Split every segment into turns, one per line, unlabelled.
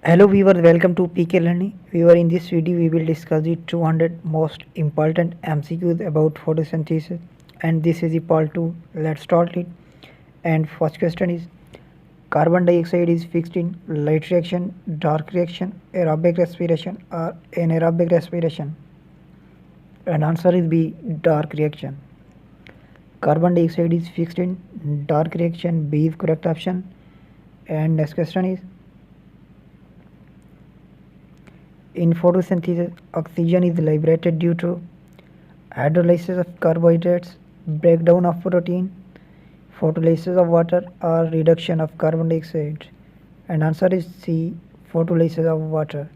Hello viewers, welcome to PK Learning. Viewer, in this video we will discuss the 200 most important MCQs about photosynthesis, and this is the part 2. Let's start it. And first question is, carbon dioxide is fixed in light reaction, dark reaction, aerobic respiration or anaerobic respiration? And answer is B, dark reaction. Carbon dioxide is fixed in dark reaction, B is correct option. And next question is, in photosynthesis, oxygen is liberated due to hydrolysis of carbohydrates, breakdown of protein, photolysis of water, or reduction of carbon dioxide. And answer is C, photolysis of water.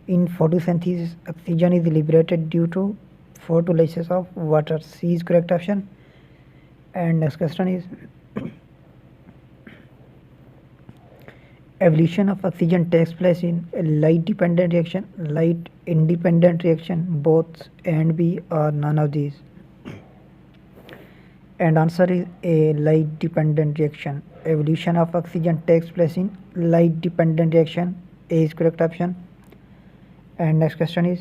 In photosynthesis, oxygen is liberated due to photolysis of water. C is correct option. And next question is, evolution of oxygen takes place in a light dependent reaction, light independent reaction, both A and B, or none of these. And answer is a light dependent reaction. Evolution of oxygen takes place in light dependent reaction. A is correct option. And next question is,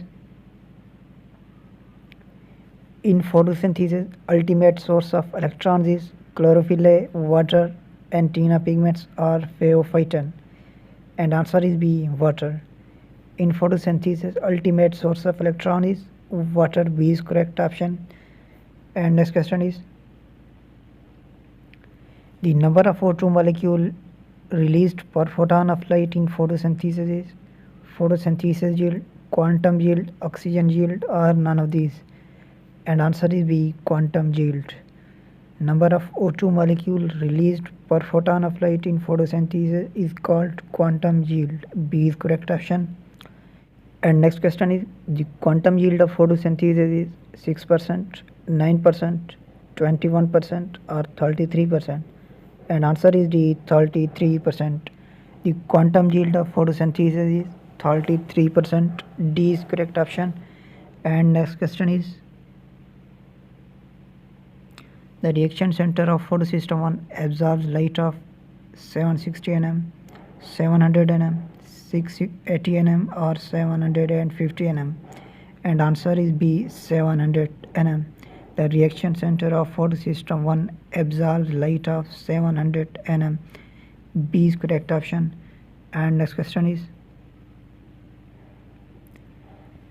in photosynthesis, ultimate source of electrons is chlorophyll, water, antenna pigments, or phaeophyton. And answer is B, water. In photosynthesis, ultimate source of electron is water. B is correct option. And next question is, the number of O2 molecule released per photon of light in photosynthesis is photosynthesis yield, quantum yield, oxygen yield, or none of these. And answer is B, quantum yield. Number of O2 molecule released per photon of light in photosynthesis is called quantum yield. B is correct option. And next question is, the quantum yield of photosynthesis is 6%, 9%, 21%, or 33%. And answer is D, 33%. The quantum yield of photosynthesis is 33%. D is correct option. And next question is, the reaction center of photosystem 1 absorbs light of 760 nm, 700 nm, 680 nm, or 750 nm. And answer is B, 700 nm. The reaction center of photosystem 1 absorbs light of 700 nm. B is correct option. And next question is,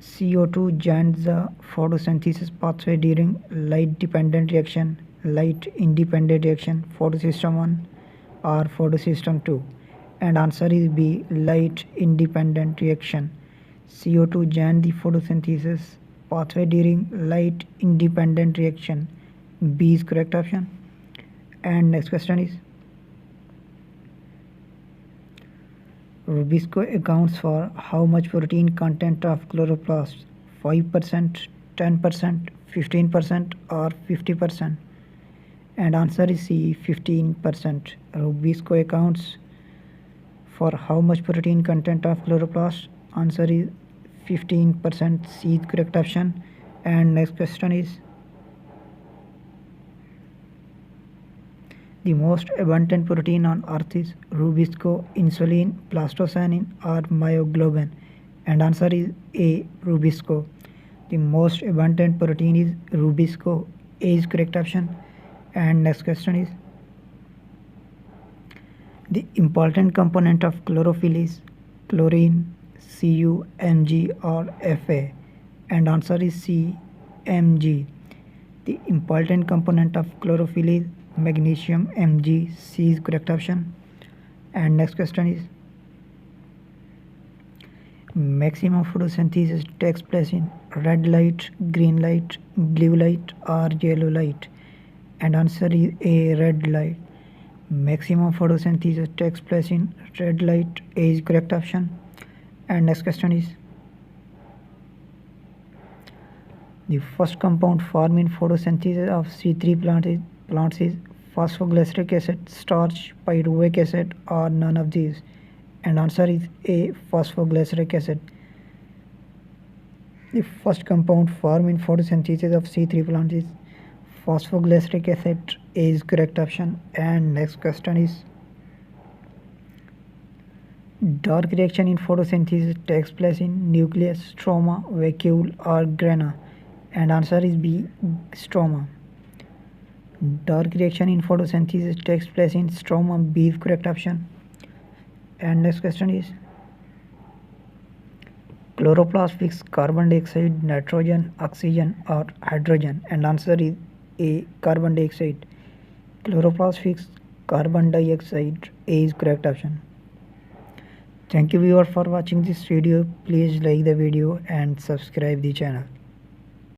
CO2 joins the photosynthesis pathway during light dependent reaction, light independent reaction, photosystem 1 or photosystem 2. And answer is B, light independent reaction. CO2 joins the photosynthesis pathway during light independent reaction. B is correct option. And next question is, Rubisco accounts for how much protein content of chloroplast? 5%, 10%, 15%, or 50%? And answer is C, 15%. Rubisco accounts for how much protein content of chloroplast? Answer is 15%. C is correct option. And next question is, the most abundant protein on earth is Rubisco, insulin, plastocyanin, or myoglobin. And answer is A, Rubisco. The most abundant protein is Rubisco. A is correct option. And next question is, the important component of chlorophyll is chlorine, Cu, Mg, or Fa. And answer is C, Mg. The important component of chlorophyll is magnesium, Mg. C is correct option. And next question is, maximum photosynthesis takes place in red light, green light, blue light, or yellow light. And answer is A, red light. Maximum photosynthesis takes place in red light. A is correct option. And next question is, the first compound formed in photosynthesis of C3 plants is phosphoglyceric acid, starch, pyruvic acid, or none of these. And answer is A, phosphoglyceric acid. The first compound formed in photosynthesis of C3 plants is phosphoglyceric acid. Is correct option. And next question is, Dark reaction in photosynthesis takes place in nucleus, stroma, vacuole or grana, and answer is B, stroma. Dark reaction in photosynthesis takes place in stroma, B is correct option. And next question is, chloroplast fix carbon dioxide, nitrogen, oxygen or hydrogen, and answer is A, carbon dioxide. Chloroplast fix carbon dioxide, A is correct option. Thank you viewer for watching this video. Please like the video and subscribe the channel.